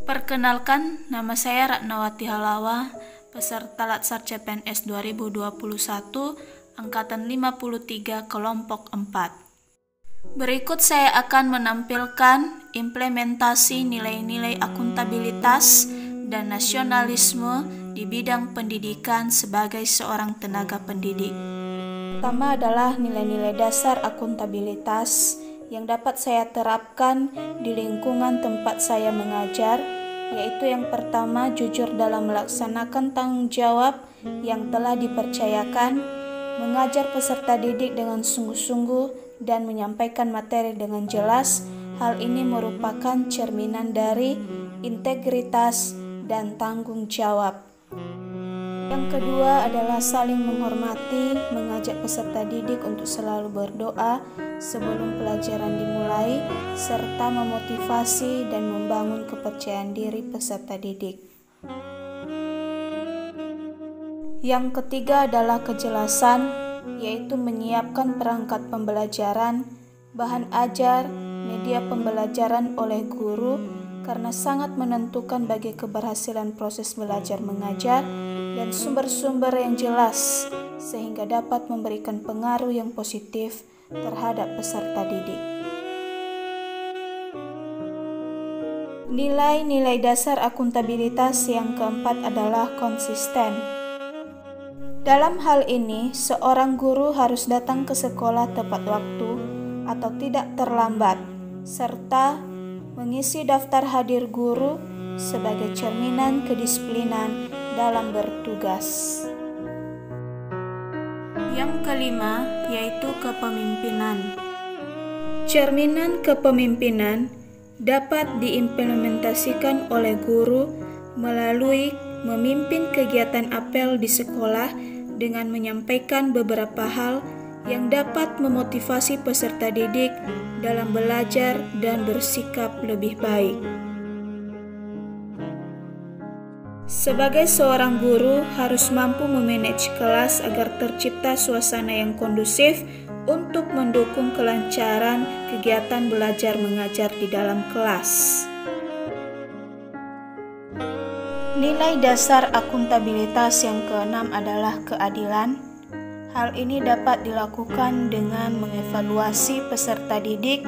Perkenalkan, nama saya Ratnawati Halawa, peserta Latsar CPNS 2021, Angkatan 53, Kelompok 4. Berikut saya akan menampilkan implementasi nilai-nilai akuntabilitas dan nasionalisme di bidang pendidikan sebagai seorang tenaga pendidik. Pertama adalah nilai-nilai dasar akuntabilitas yang dapat saya terapkan di lingkungan tempat saya mengajar, yaitu yang pertama, jujur dalam melaksanakan tanggung jawab yang telah dipercayakan, mengajar peserta didik dengan sungguh-sungguh dan menyampaikan materi dengan jelas. Hal ini merupakan cerminan dari integritas dan tanggung jawab. Yang kedua adalah saling menghormati, mengajak peserta didik untuk selalu berdoa sebelum pelajaran dimulai, serta memotivasi dan membangun kepercayaan diri peserta didik. Yang ketiga adalah kejelasan, yaitu menyiapkan perangkat pembelajaran, bahan ajar, media pembelajaran oleh guru, karena sangat menentukan bagi keberhasilan proses belajar mengajar, dan sumber-sumber yang jelas sehingga dapat memberikan pengaruh yang positif terhadap peserta didik. Nilai-nilai dasar akuntabilitas yang keempat adalah konsisten. Dalam hal ini, seorang guru harus datang ke sekolah tepat waktu atau tidak terlambat, serta mengisi daftar hadir guru sebagai cerminan kedisiplinan dalam bertugas. Yang kelima yaitu kepemimpinan. Cerminan kepemimpinan dapat diimplementasikan oleh guru melalui memimpin kegiatan apel di sekolah dengan menyampaikan beberapa hal yang dapat memotivasi peserta didik dalam belajar dan bersikap lebih baik. Sebagai seorang guru harus mampu memanage kelas agar tercipta suasana yang kondusif untuk mendukung kelancaran kegiatan belajar mengajar di dalam kelas. Nilai dasar akuntabilitas yang keenam adalah keadilan. Hal ini dapat dilakukan dengan mengevaluasi peserta didik,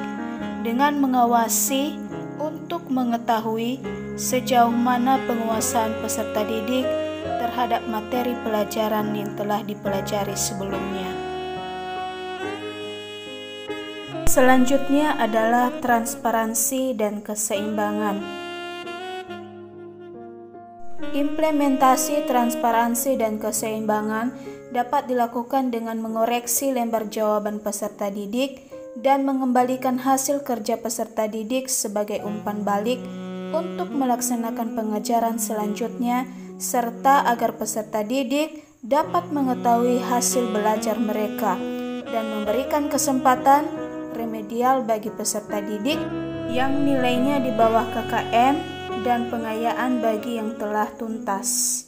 dengan mengawasi untuk mengetahui sejauh mana penguasaan peserta didik terhadap materi pelajaran yang telah dipelajari sebelumnya. Selanjutnya adalah transparansi dan keseimbangan. Implementasi transparansi dan keseimbangan dapat dilakukan dengan mengoreksi lembar jawaban peserta didik dan mengembalikan hasil kerja peserta didik sebagai umpan balik untuk melaksanakan pengajaran selanjutnya, serta agar peserta didik dapat mengetahui hasil belajar mereka dan memberikan kesempatan remedial bagi peserta didik yang nilainya di bawah KKM dan pengayaan bagi yang telah tuntas.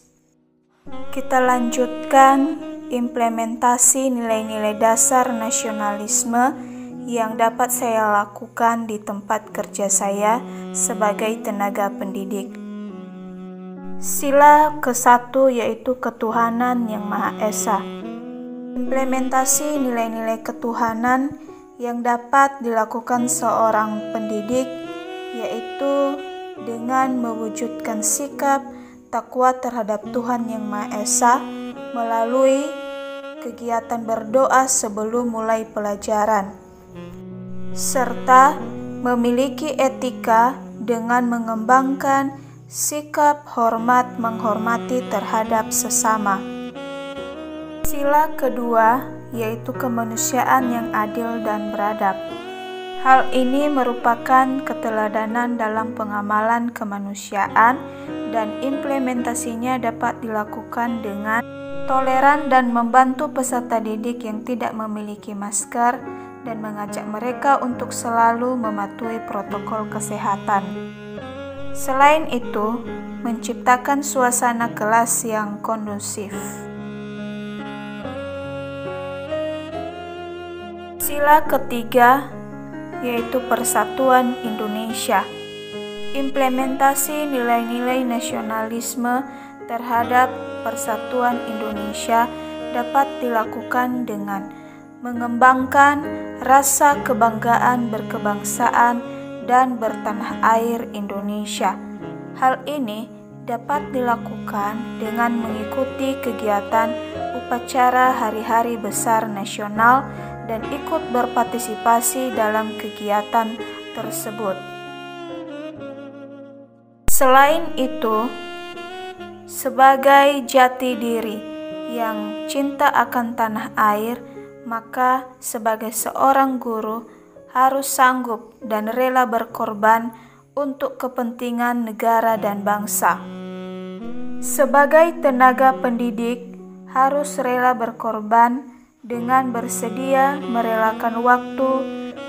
Kita lanjutkan implementasi nilai-nilai dasar nasionalisme yang dapat saya lakukan di tempat kerja saya sebagai tenaga pendidik. Sila ke-1 yaitu ketuhanan yang Maha Esa. Implementasi nilai-nilai ketuhanan yang dapat dilakukan seorang pendidik yaitu dengan mewujudkan sikap takwa terhadap Tuhan yang Maha Esa melalui kegiatan berdoa sebelum mulai pelajaran, serta memiliki etika dengan mengembangkan sikap hormat menghormati terhadap sesama. Sila kedua yaitu kemanusiaan yang adil dan beradab. Hal ini merupakan keteladanan dalam pengamalan kemanusiaan dan implementasinya dapat dilakukan dengan toleran dan membantu peserta didik yang tidak memiliki masker dan mengajak mereka untuk selalu mematuhi protokol kesehatan. Selain itu, menciptakan suasana kelas yang kondusif. Sila ketiga yaitu Persatuan Indonesia. Implementasi nilai-nilai nasionalisme terhadap persatuan Indonesia dapat dilakukan dengan mengembangkan rasa kebanggaan berkebangsaan dan bertanah air Indonesia. Hal ini dapat dilakukan dengan mengikuti kegiatan upacara hari-hari besar nasional dan ikut berpartisipasi dalam kegiatan tersebut. Selain itu, sebagai jati diri yang cinta akan tanah air, maka sebagai seorang guru harus sanggup dan rela berkorban untuk kepentingan negara dan bangsa. Sebagai tenaga pendidik, harus rela berkorban dengan bersedia merelakan waktu,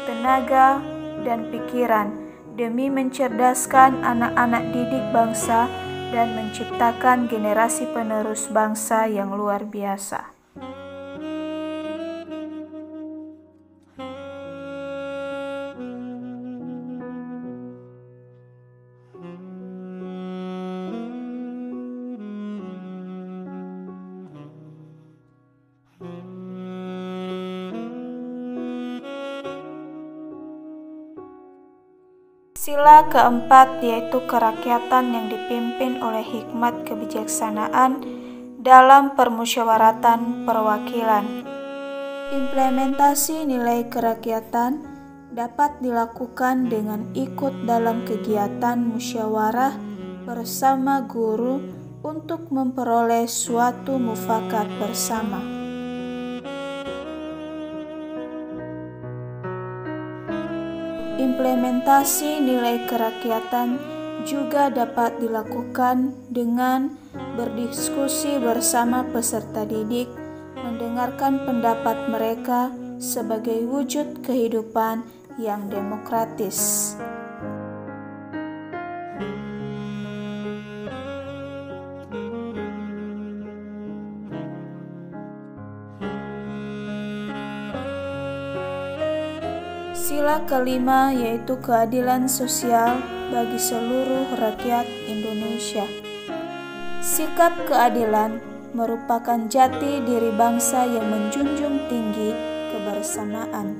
tenaga, dan pikiran demi mencerdaskan anak-anak didik bangsa dan menciptakan generasi penerus bangsa yang luar biasa. Sila keempat yaitu kerakyatan yang dipimpin oleh hikmat kebijaksanaan dalam permusyawaratan perwakilan. Implementasi nilai kerakyatan dapat dilakukan dengan ikut dalam kegiatan musyawarah bersama guru untuk memperoleh suatu mufakat bersama. Implementasi nilai kerakyatan juga dapat dilakukan dengan berdiskusi bersama peserta didik, mendengarkan pendapat mereka sebagai wujud kehidupan yang demokratis. Sila kelima yaitu keadilan sosial bagi seluruh rakyat Indonesia. Sikap keadilan merupakan jati diri bangsa yang menjunjung tinggi kebersamaan.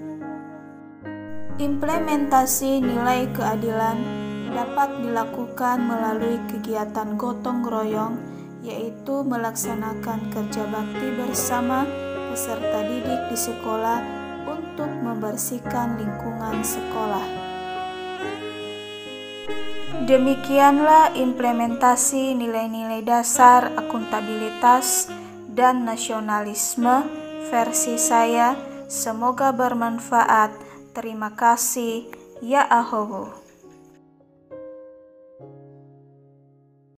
Implementasi nilai keadilan dapat dilakukan melalui kegiatan gotong royong, yaitu melaksanakan kerja bakti bersama peserta didik di sekolah untuk membersihkan lingkungan sekolah. Demikianlah implementasi nilai-nilai dasar akuntabilitas dan nasionalisme versi saya. Semoga bermanfaat. Terima kasih. Ya Ahowo.